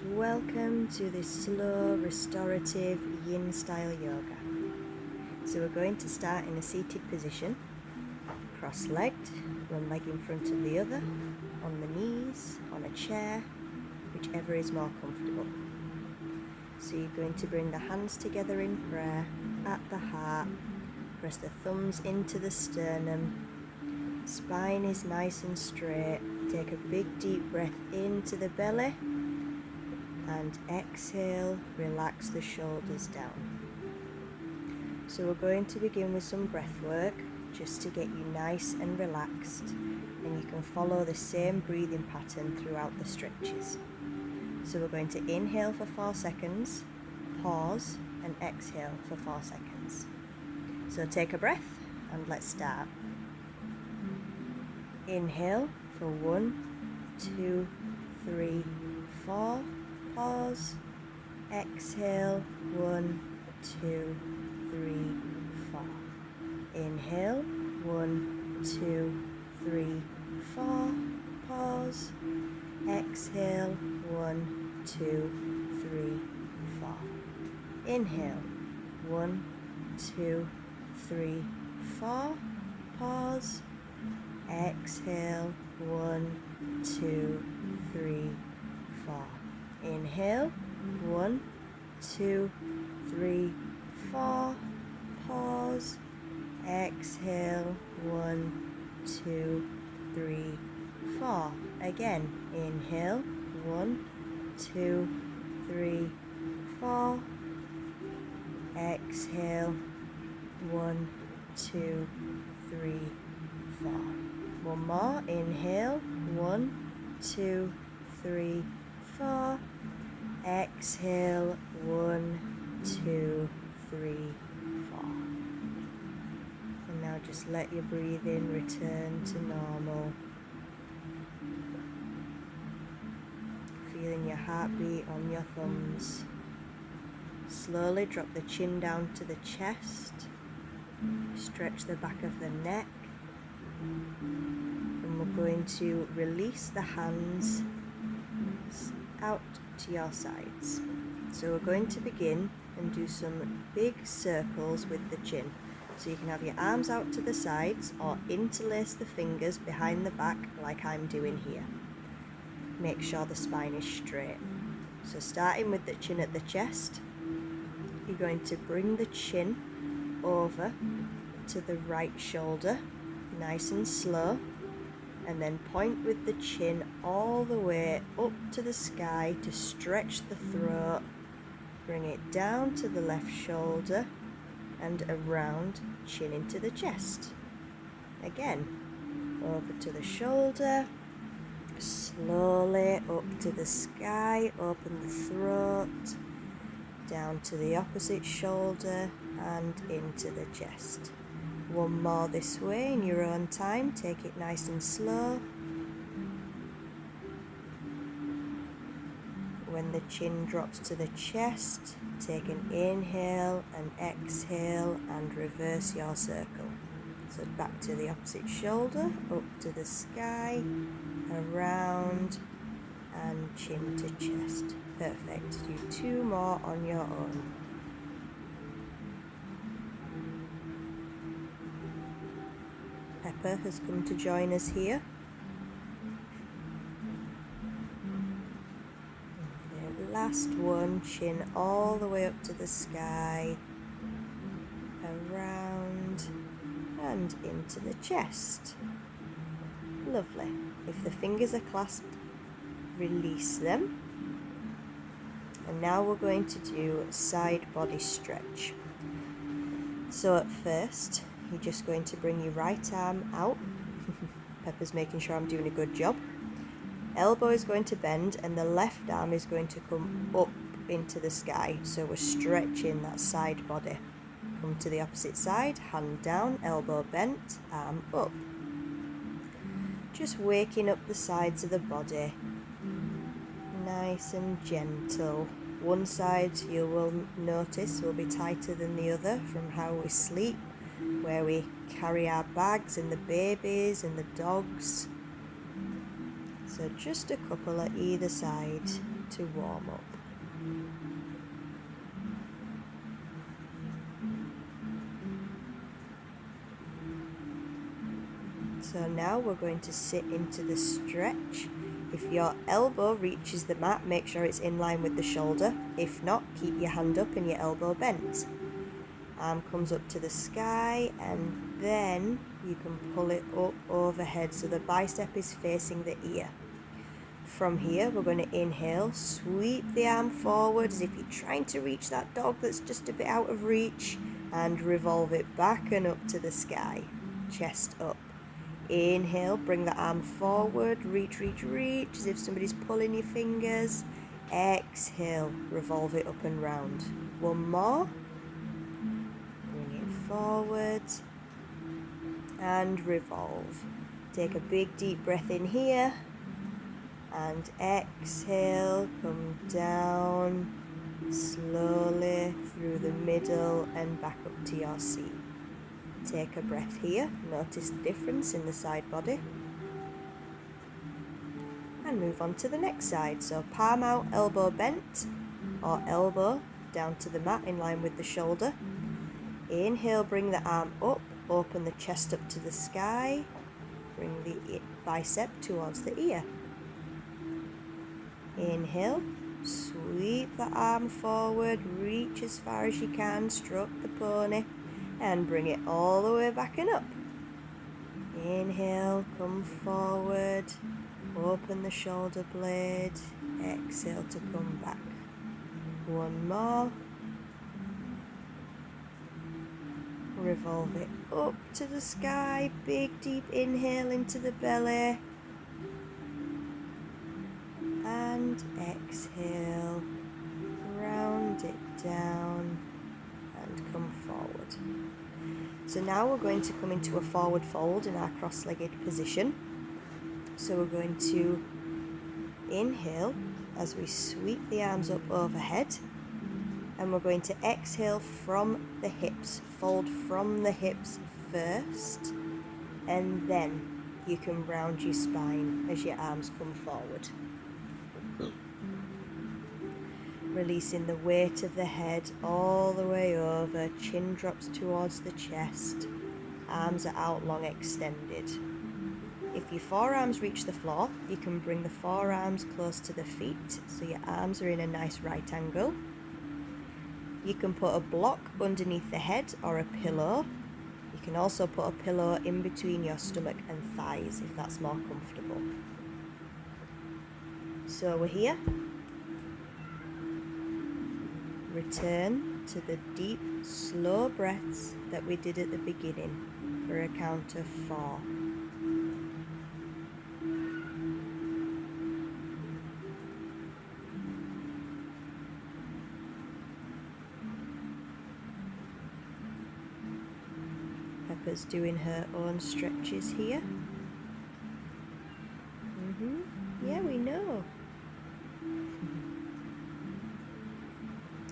and welcome to this slow restorative yin style yoga. So we're going to start in a seated position, cross-legged, one leg in front of the other, on the knees, on a chair, whichever is more comfortable. So you're going to bring the hands together in prayer at the heart, press the thumbs into the sternum, spine is nice and straight. Take a big deep breath into the belly and exhale, relax the shoulders down. So we're going to begin with some breath work just to get you nice and relaxed, and you can follow the same breathing pattern throughout the stretches. So we're going to inhale for 4 seconds, pause and exhale for 4 seconds. So take a breath and let's start. Inhale for 1, 2, 3, 4, pause, exhale, 1, 2, 3, 4. Inhale, 1, 2, 3, 4, pause, exhale, 1, 2, 3, 4. Inhale, 1, 2, 3, 4, pause, exhale, 1, 2, 3, 4. Inhale, 1, 2, 3, 4, pause, exhale, 1, 2, 3, 4. Again, inhale, 1, 2, 3, 4, exhale, 1, 2, 3, 4. One more, inhale, 1, 2, 3, 4, exhale, 1, 2, 3, 4. And now just let your breathing return to normal. Feeling your heartbeat on your thumbs. Slowly drop the chin down to the chest. Stretch the back of the neck. And we're going to release the hands out to your sides. So we're going to begin and do some big circles with the chin. So you can have your arms out to the sides or interlace the fingers behind the back like I'm doing here. Make sure the spine is straight. So starting with the chin at the chest, you're going to bring the chin over to the right shoulder, nice and slow, and then point with the chin all the way up to the sky to stretch the throat. Bring it down to the left shoulder and around, chin into the chest. Again, over to the shoulder, slowly up to the sky, open the throat, down to the opposite shoulder and into the chest. One more this way in your own time, take it nice and slow. When the chin drops to the chest, take an inhale and exhale and reverse your circle. So back to the opposite shoulder, up to the sky, around and chin to chest. Perfect. Do 2 more on your own. Pepper has come to join us here. Okay, last one, chin all the way up to the sky, around and into the chest. Lovely. If the fingers are clasped, release them. And now we're going to do a side body stretch. So at first, you're just going to bring your right arm out. Pepper's making sure I'm doing a good job. Elbow is going to bend and the left arm is going to come up into the sky. So we're stretching that side body. Come to the opposite side, hand down, elbow bent, arm up. Just waking up the sides of the body. Nice and gentle. One side you will notice will be tighter than the other from how we sleep, where we carry our bags and the babies and the dogs. So So just a couple at either side to warm up. So now we're going to sit into the stretch. If your elbow reaches the mat, make sure it's in line with the shoulder. If not, keep your hand up and your elbow bent. Arm comes up to the sky, and then you can pull it up overhead so the bicep is facing the ear. From here, we're going to inhale, sweep the arm forward as if you're trying to reach that dog that's just a bit out of reach, and revolve it back and up to the sky, chest up. Inhale, bring the arm forward, reach, reach, reach, as if somebody's pulling your fingers. Exhale, revolve it up and round. One more. Bring it forward and revolve. Take a big deep breath in here and exhale, come down slowly through the middle and back up to your seat. Take a breath here, notice the difference in the side body, and move on to the next side. So palm out, elbow bent, or elbow down to the mat in line with the shoulder. Inhale, bring the arm up, open the chest up to the sky, bring the bicep towards the ear. Inhale, sweep the arm forward, reach as far as you can, stroke the pony, and bring it all the way back and up. Inhale, come forward, open the shoulder blade, exhale to come back. One more. Revolve it up to the sky, big deep inhale into the belly, and exhale, round it down and come forward. So now we're going to come into a forward fold in our cross-legged position. So we're going to inhale as we sweep the arms up overhead, and we're going to exhale from the hips, fold from the hips first, and then you can round your spine as your arms come forward. Releasing the weight of the head all the way over, chin drops towards the chest, arms are out long extended. If your forearms reach the floor, you can bring the forearms close to the feet so your arms are in a nice right angle. You can put a block underneath the head or a pillow. You can also put a pillow in between your stomach and thighs if that's more comfortable. So we're here. Return to the deep, slow breaths that we did at the beginning for a count of 4. Pepper's doing her own stretches here. Yeah, we know.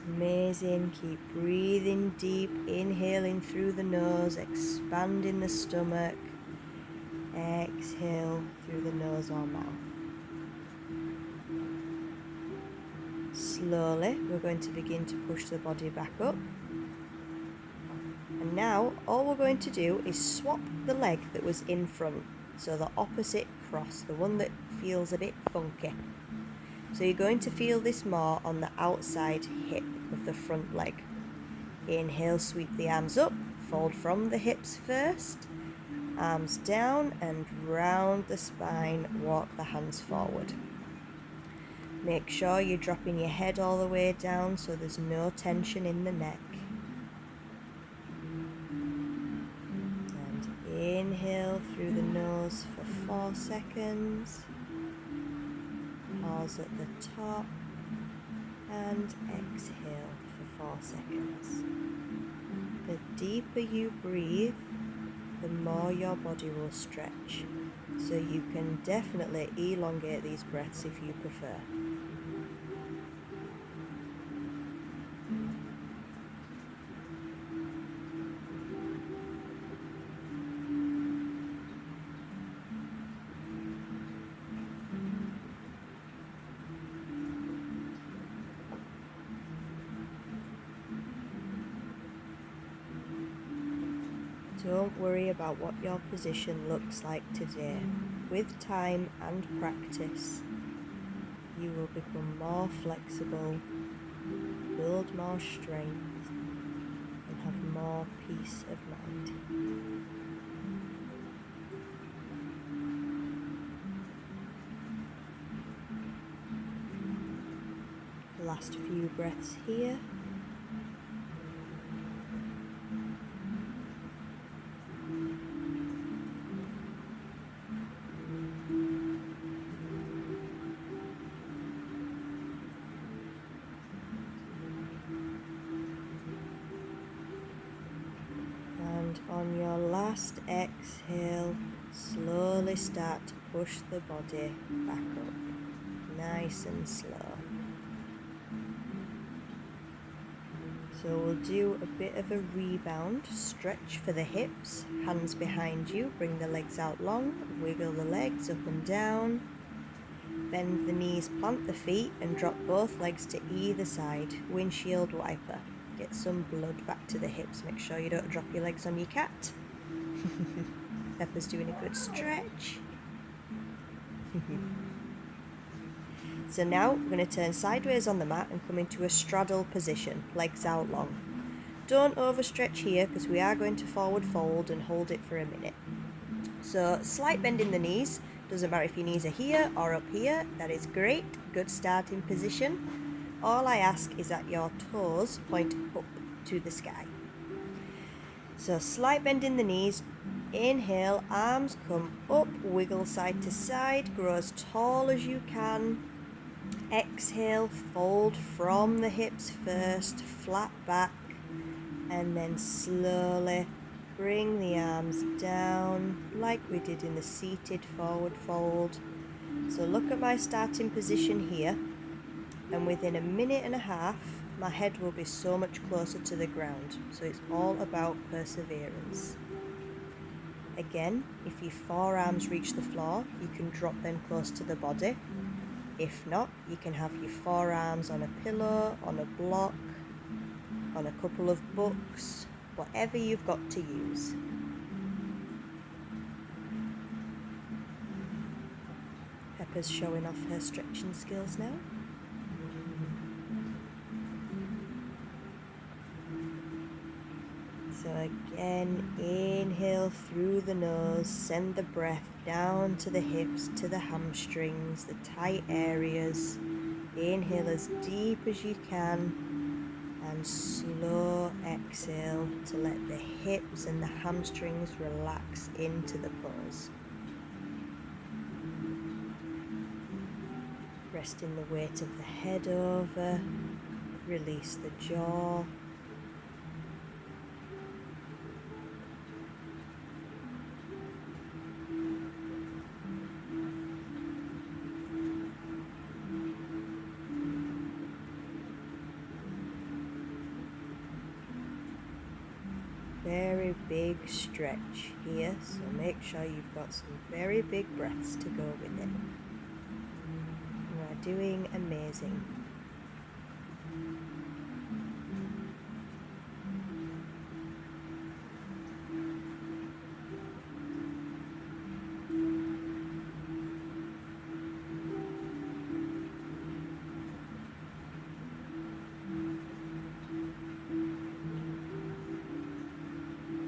Amazing. Keep breathing deep, inhaling through the nose, expanding the stomach. Exhale through the nose or mouth. Slowly, we're going to begin to push the body back up. And now, all we're going to do is swap the leg that was in front. So the opposite cross, the one that feels a bit funky. So you're going to feel this more on the outside hip of the front leg. Inhale, sweep the arms up, fold from the hips first, arms down and round the spine, walk the hands forward. Make sure you're dropping your head all the way down so there's no tension in the neck. And inhale through the nose for 4 seconds. Pause at the top and exhale for 4 seconds. The deeper you breathe, the more your body will stretch. So you can definitely elongate these breaths if you prefer. Don't worry about what your position looks like today. With time and practice, you will become more flexible, build more strength, and have more peace of mind. Last few breaths here. And on your last exhale, slowly start to push the body back up, nice and slow. So we'll do a bit of a rebound, stretch for the hips, hands behind you, bring the legs out long, wiggle the legs up and down, bend the knees, plant the feet and drop both legs to either side, windshield wiper. Get some blood back to the hips, make sure you don't drop your legs on your cat. Pepper's doing a good stretch. So now we're going to turn sideways on the mat and come into a straddle position, legs out long. Don't overstretch here because we are going to forward fold and hold it for a minute. So slight bend in the knees, doesn't matter if your knees are here or up here, that is great, good starting position. All I ask is that your toes point up to the sky. So slight bend in the knees, inhale, arms come up, wiggle side to side, grow as tall as you can. Exhale, fold from the hips first, flat back, and then slowly bring the arms down like we did in the seated forward fold. So look at my starting position here, and within a minute and a half my head will be so much closer to the ground. So it's all about perseverance. Again, if your forearms reach the floor, you can drop them close to the body. If not, you can have your forearms on a pillow, on a block, on a couple of books, whatever you've got to use. Pepper's showing off her stretching skills now. So again, inhale through the nose, send the breath down to the hips, to the hamstrings, the tight areas. Inhale as deep as you can and slow exhale to let the hips and the hamstrings relax into the pose. Resting the weight of the head over, release the jaw. Very big stretch here, so make sure you've got some very big breaths to go with it. You are doing amazing.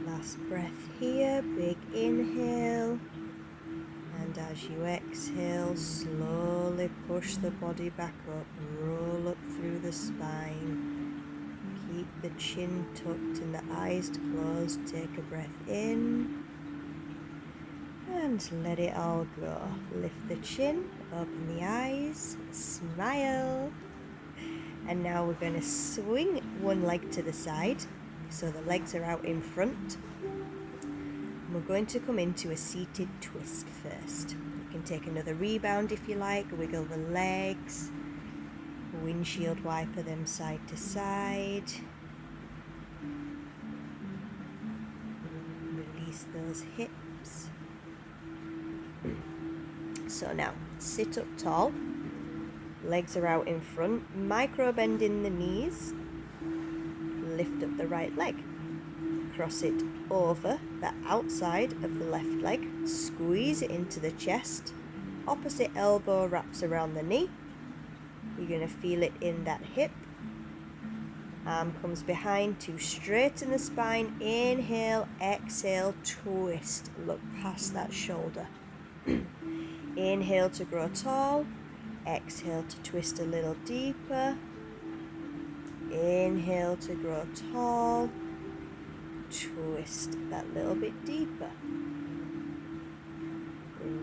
Last breath here, big inhale, and as you exhale, slowly push the body back up, roll up through the spine, keep the chin tucked and the eyes closed, take a breath in, and let it all go. Lift the chin, open the eyes, smile, and now we're going to swing one leg to the side. So the legs are out in front. And we're going to come into a seated twist first. You can take another rebound if you like, wiggle the legs, windshield wiper them side to side. Release those hips. So now, sit up tall, legs are out in front, micro bend in the knees. Lift up the right leg, cross it over the outside of the left leg, squeeze it into the chest, opposite elbow wraps around the knee. You're going to feel it in that hip. Arm comes behind to straighten the spine. Inhale, exhale, twist. Look past that shoulder. Inhale to grow tall. Exhale to twist a little deeper. Inhale to grow tall. Twist that little bit deeper.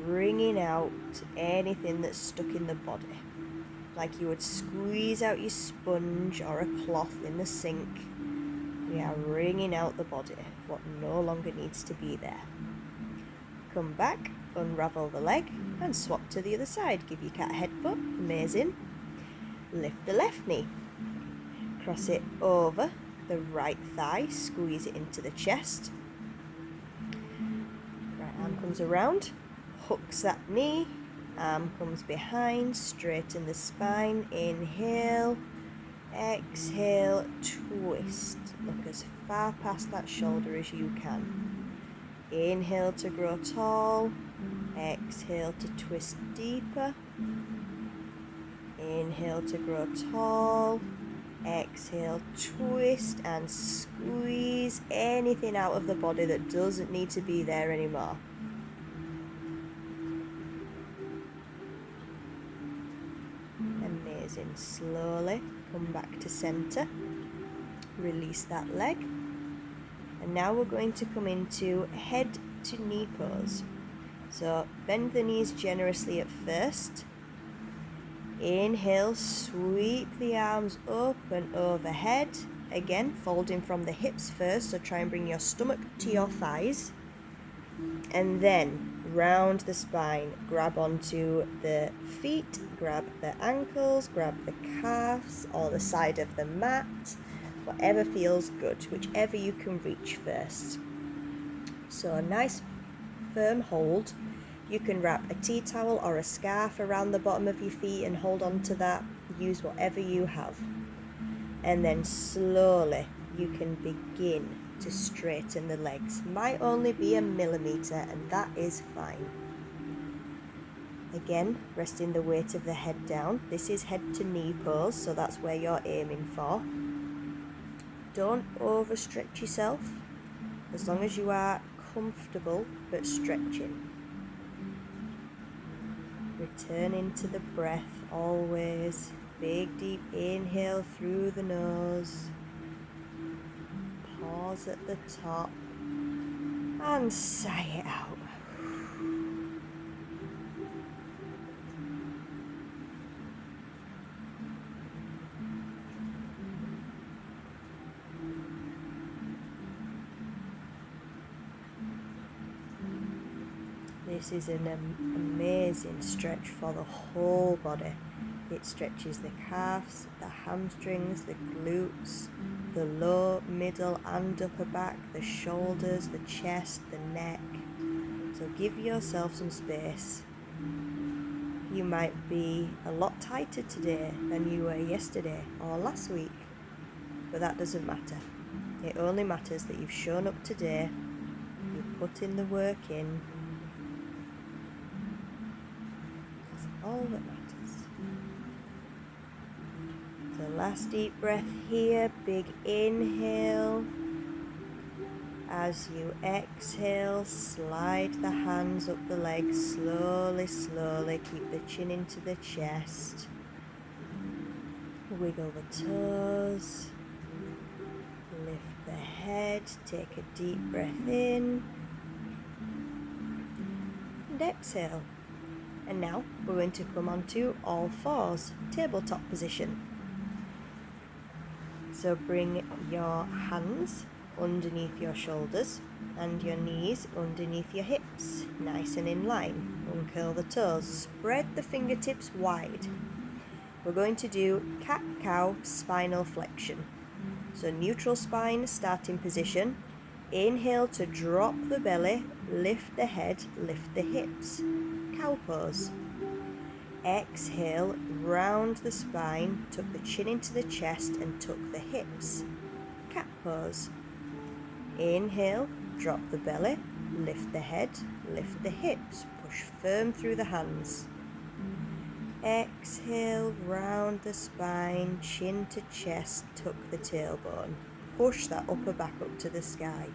Bringing out anything that's stuck in the body. Like you would squeeze out your sponge or a cloth in the sink. We are wringing out the body, what no longer needs to be there. Come back, unravel the leg and swap to the other side. Give your cat headbutt, amazing. Lift the left knee. Cross it over the right thigh, squeeze it into the chest. Right arm comes around, hooks that knee. Arm comes behind, straighten the spine, inhale, exhale, twist. Look as far past that shoulder as you can. Inhale to grow tall, exhale to twist deeper. Inhale to grow tall, exhale, twist and squeeze anything out of the body that doesn't need to be there anymore. Amazing. Slowly come back to center. Release that leg. And now we're going to come into head to knee pose. So bend the knees generously at first. Inhale, sweep the arms open overhead. Again, folding from the hips first, so try and bring your stomach to your thighs. And then round the spine, grab onto the feet, grab the ankles, grab the calves or the side of the mat, whatever feels good, whichever you can reach first. So a nice firm hold. You can wrap a tea towel or a scarf around the bottom of your feet and hold on to that. Use whatever you have. And then slowly you can begin to straighten the legs. Might only be 1 millimeter, and that is fine. Again, resting the weight of the head down. This is head to knee pose, so that's where you're aiming for. Don't overstretch yourself, as long as you are comfortable but stretching. Returning to the breath always. Big deep inhale through the nose. Pause at the top and sigh it out. This is an amazing stretch for the whole body. It stretches the calves, the hamstrings, the glutes, the low, middle and upper back, the shoulders, the chest, the neck. So give yourself some space. You might be a lot tighter today than you were yesterday or last week, but that doesn't matter. It only matters that you've shown up today, you've put in the work in. That's all that matters. So last deep breath here, big inhale. As you exhale, slide the hands up the legs slowly, slowly. Keep the chin into the chest. Wiggle the toes. Lift the head. Take a deep breath in. And exhale. And now we're going to come onto all fours, tabletop position. So bring your hands underneath your shoulders and your knees underneath your hips, nice and in line. Uncurl the toes, spread the fingertips wide. We're going to do cat-cow spinal flexion. So neutral spine, starting position. Inhale to drop the belly, lift the head, lift the hips. Cow pose. Exhale, round the spine, tuck the chin into the chest and tuck the hips. Cat pose. Inhale, drop the belly, lift the head, lift the hips, push firm through the hands. Exhale, round the spine, chin to chest, tuck the tailbone. Push that upper back up to the sky.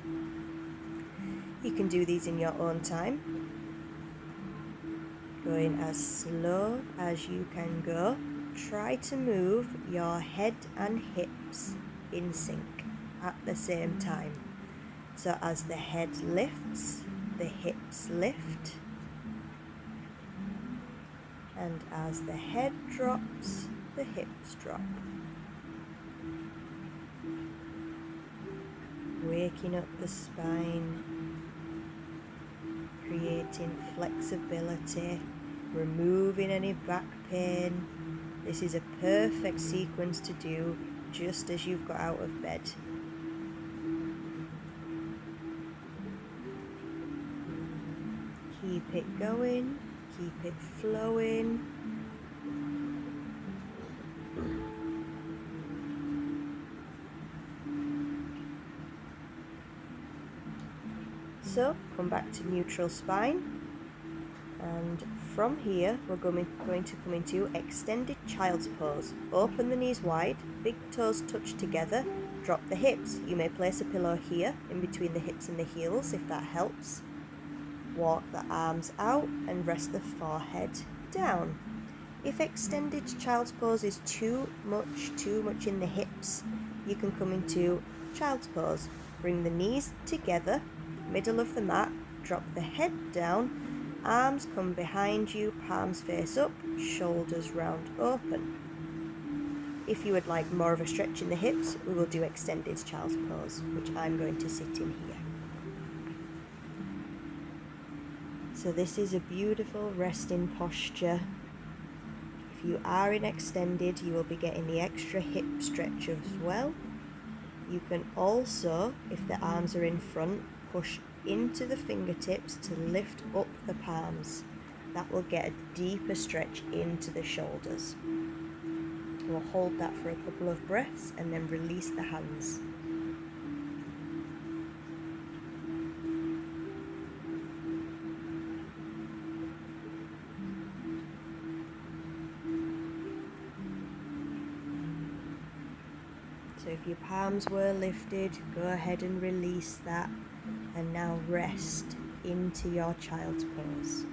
You can do these in your own time, going as slow as you can go. Try to move your head and hips in sync at the same time. So as the head lifts, the hips lift. And as the head drops, the hips drop. Waking up the spine, creating flexibility, removing any back pain. This is a perfect sequence to do just as you've got out of bed. Keep it going, keep it flowing. So come back to neutral spine, and from here we're going to come into extended child's pose. Open the knees wide, big toes touch together, drop the hips. You may place a pillow here in between the hips and the heels if that helps. Walk the arms out and rest the forehead down. If extended child's pose is too much in the hips, you can come into child's pose. Bring the knees together, middle of the mat, drop the head down, arms come behind you, palms face up, shoulders round open. If you would like more of a stretch in the hips, we will do extended child's pose, which I'm going to sit in here. So this is a beautiful resting posture. If you are in extended, you will be getting the extra hip stretch as well. You can also, if the arms are in front, push into the fingertips to lift up the palms. That will get a deeper stretch into the shoulders. We'll hold that for a couple of breaths and then release the hands. So if your palms were lifted, go ahead and release that, and now rest into your child's pose.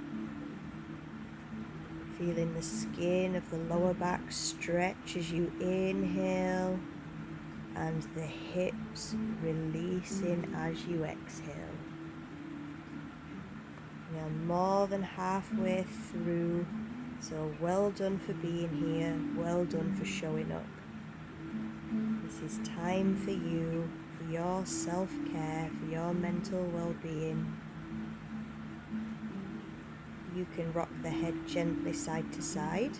Feeling the skin of the lower back stretch as you inhale, and the hips releasing as you exhale. We are more than halfway through, so well done for being here, well done for showing up. This is time for you, for your self-care, for your mental well-being. You can rock the head gently side to side,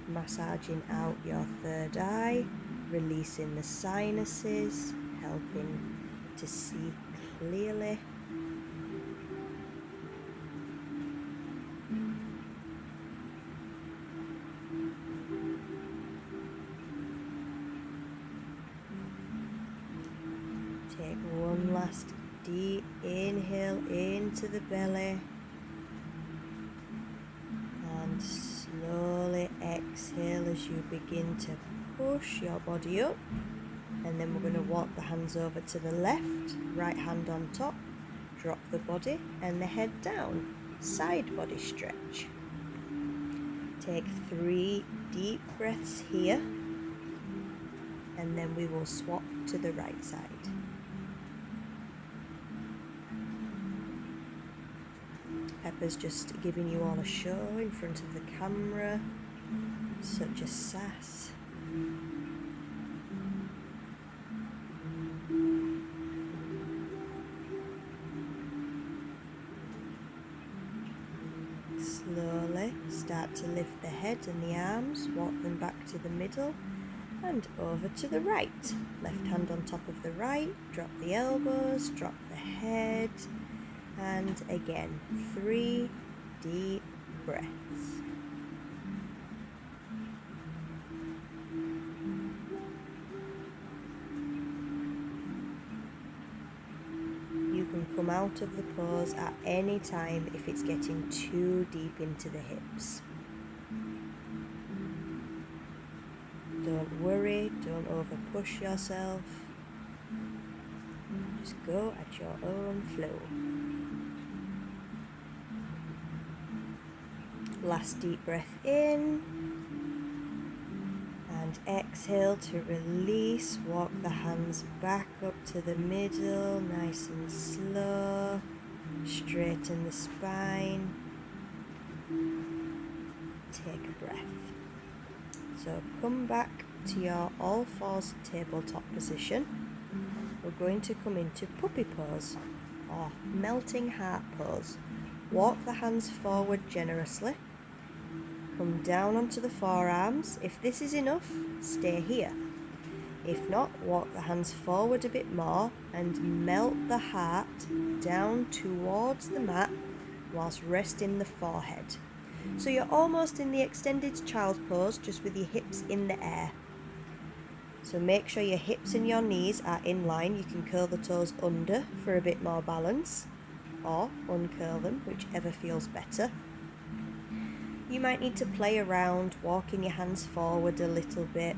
massaging out your third eye, releasing the sinuses, helping to see clearly. Take one last deep inhale into the belly, and slowly exhale as you begin to push your body up. And then we're going to walk the hands over to the left, right hand on top, drop the body and the head down, side body stretch. Take 3 deep breaths here, and then we will swap to the right side. Pepper's just giving you all a show in front of the camera. Such a sass. Slowly start to lift the head and the arms, walk them back to the middle and over to the right. Left hand on top of the right, drop the elbows, drop the head. And again, 3 deep breaths. come out of the pose at any time if it's getting too deep into the hips. Don't worry, don't over push yourself. Just go at your own flow. Last deep breath in. And exhale to release. Walk the hands back up to the middle, nice and slow. Straighten the spine. Take a breath. So come back to your all fours tabletop position. We're going to come into puppy pose or melting heart pose. Walk the hands forward generously. Come down onto the forearms. If this is enough, stay here. If not, walk the hands forward a bit more and melt the heart down towards the mat whilst resting the forehead. So you're almost in the extended child's pose, just with your hips in the air. So make sure your hips and your knees are in line. You can curl the toes under for a bit more balance, or uncurl them, whichever feels better. You might need to play around, walking your hands forward a little bit,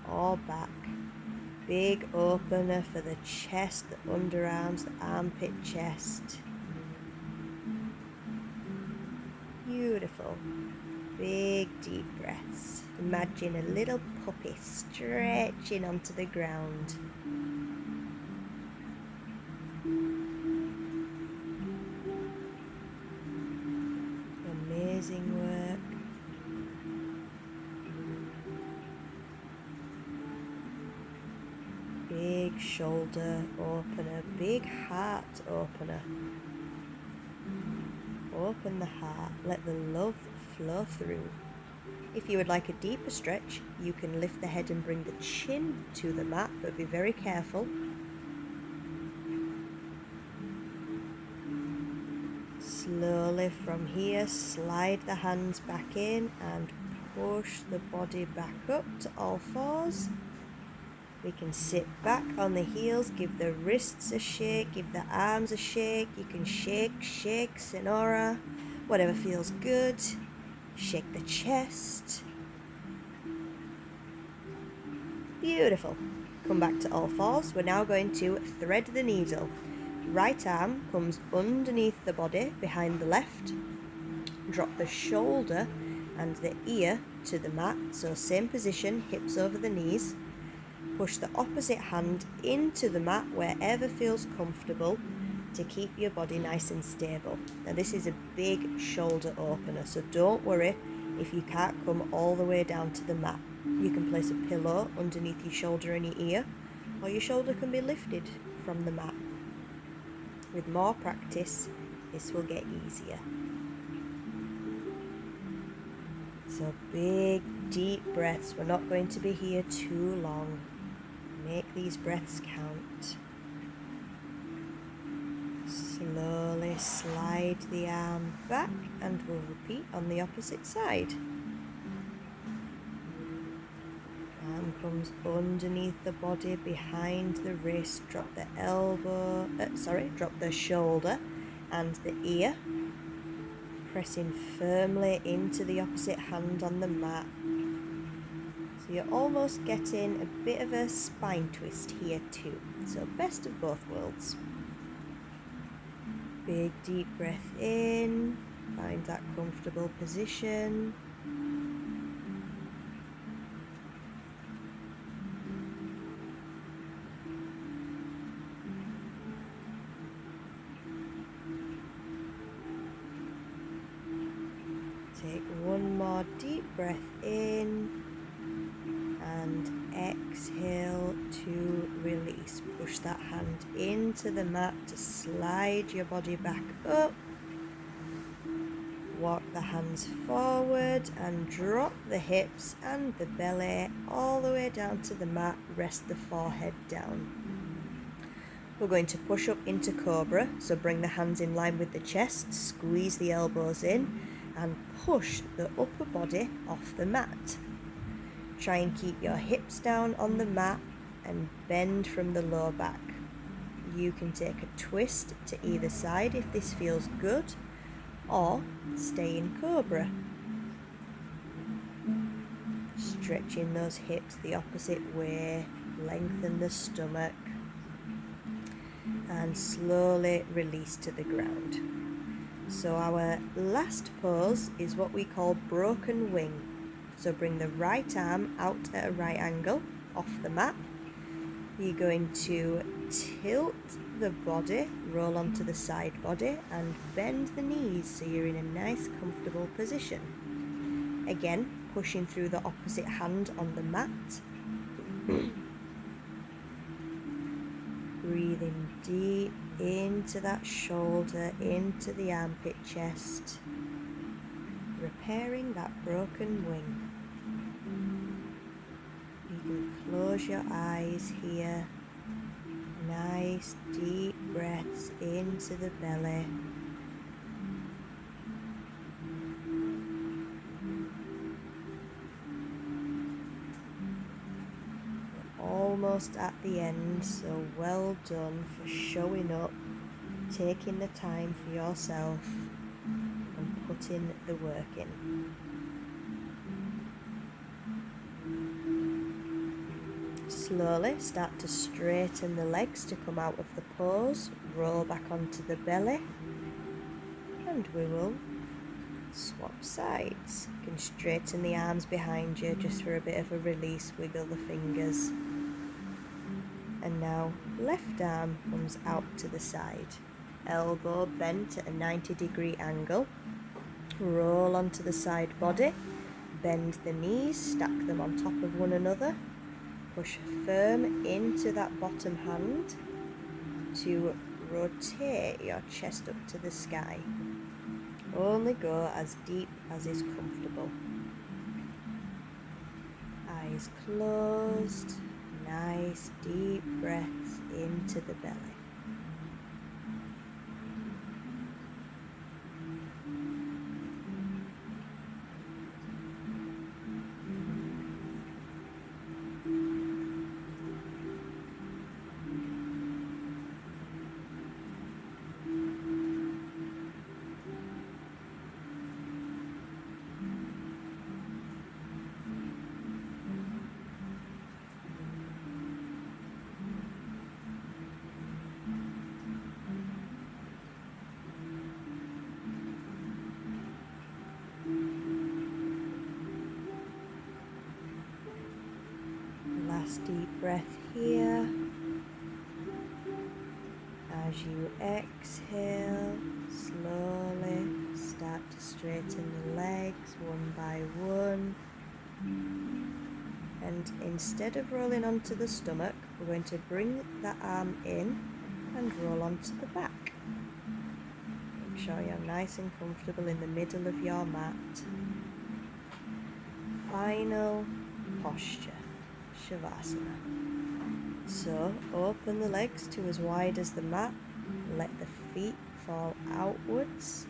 or back. Big opener for the chest, the underarms, the armpit, chest. Beautiful. Big deep breaths. Imagine a little puppy stretching onto the ground. Amazing work. Big shoulder opener, big heart opener. Open the heart, let the love flow through. If you would like a deeper stretch, you can lift the head and bring the chin to the mat, but be very careful. Slowly from here, slide the hands back in and push the body back up to all fours. We can sit back on the heels, give the wrists a shake, give the arms a shake. You can shake, Sonora, whatever feels good. Shake the chest. Beautiful. Come back to all fours. We're now going to thread the needle. Right arm comes underneath the body, behind the left. Drop the shoulder and the ear to the mat. So same position, hips over the knees. Push the opposite hand into the mat wherever feels comfortable to keep your body nice and stable. Now this is a big shoulder opener, so don't worry if you can't come all the way down to the mat. You can place a pillow underneath your shoulder and your ear, or your shoulder can be lifted from the mat. With more practice, this will get easier. So big, deep breaths. We're not going to be here too long. Make these breaths count. Slowly slide the arm back and we'll repeat on the opposite side. Arm comes underneath the body, behind the wrist. Drop the drop the shoulder and the ear. Pressing firmly into the opposite hand on the mat. So you're almost getting a bit of a spine twist here too. So best of both worlds. Big deep breath in. Find that comfortable position. Take one more deep breath in and exhale to release. Push that hand into the mat to slide your body back up. Walk the hands forward and drop the hips and the belly all the way down to the mat. Rest the forehead down. We're going to push up into Cobra, so bring the hands in line with the chest, squeeze the elbows in and push the upper body off the mat. Try and keep your hips down on the mat and bend from the lower back. You can take a twist to either side if this feels good, or stay in cobra. Stretching those hips the opposite way, lengthen the stomach, and slowly release to the ground. So our last pose is what we call broken wing. So bring the right arm out at a right angle off the mat. You're going to tilt the body, roll onto the side body, and bend the knees so you're in a nice comfortable position. Again, pushing through the opposite hand on the mat. Breathing deep into that shoulder, into the armpit chest, repairing that broken wing. You can close your eyes here. Nice deep breaths into the belly. Almost at the end, so well done for showing up, taking the time for yourself and putting the work in. Slowly start to straighten the legs to come out of the pose, roll back onto the belly, and we will swap sides. You can straighten the arms behind you just for a bit of a release, wiggle the fingers. And now left arm comes out to the side, elbow bent at a 90-degree angle, roll onto the side body, bend the knees, stack them on top of one another, push firm into that bottom hand to rotate your chest up to the sky. Only go as deep as is comfortable. Eyes closed. Nice deep breaths into the belly. Last deep breath here. As you exhale, slowly start to straighten the legs one by one. And instead of rolling onto the stomach, we're going to bring the arm in and roll onto the back. Make sure you're nice and comfortable in the middle of your mat. Final posture, Shavasana. So open the legs to as wide as the mat, let the feet fall outwards.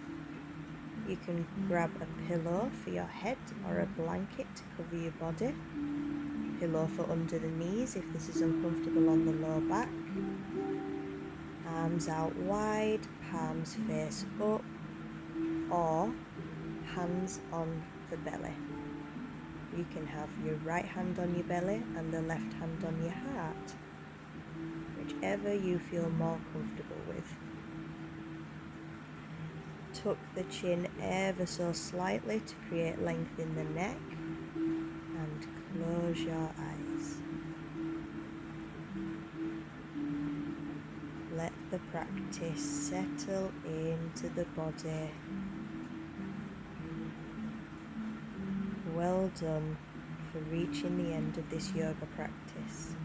You can grab a pillow for your head or a blanket to cover your body. Pillow for under the knees if this is uncomfortable on the low back. Arms out wide, palms face up, or hands on the belly. You can have your right hand on your belly and the left hand on your heart, whichever you feel more comfortable with. Tuck the chin ever so slightly to create length in the neck and close your eyes. Let the practice settle into the body. Well done for reaching the end of this yoga practice.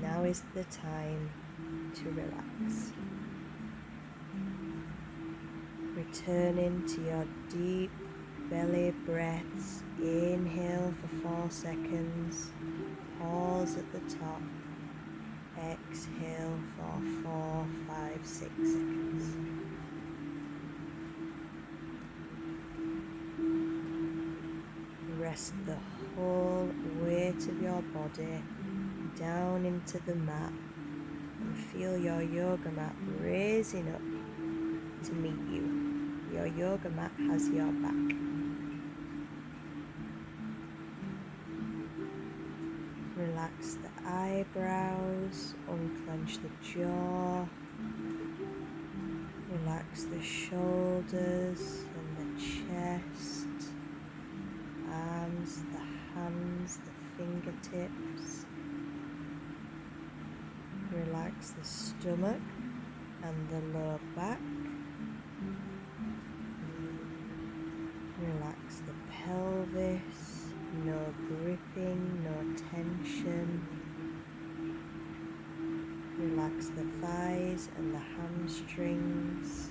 Now is the time to relax. Returning to your deep belly breaths. Inhale for 4 seconds. Pause at the top. Exhale for 4, 5, 6 seconds. Rest the whole weight of your body down into the mat, and feel your yoga mat raising up to meet you. Your yoga mat has your back. Relax the eyebrows, unclench the jaw, relax the shoulders and the chest, arms, the hands, the fingertips. Relax the stomach and the lower back. Relax the pelvis, no gripping, no tension. Relax the thighs and the hamstrings,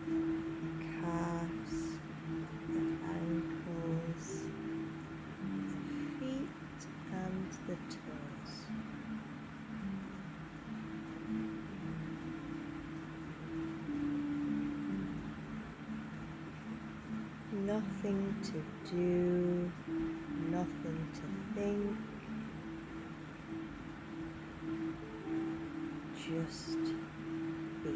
the calves, the ankles, the feet and the toes. Nothing to do, nothing to think, just be.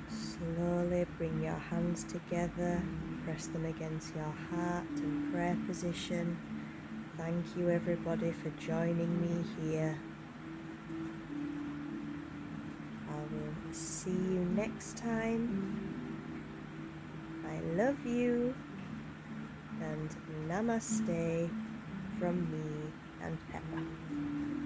Slowly bring your hands together, press them against your heart in prayer position. Thank you everybody for joining me here. I will see you next time. I love you, and namaste from me and Pepper.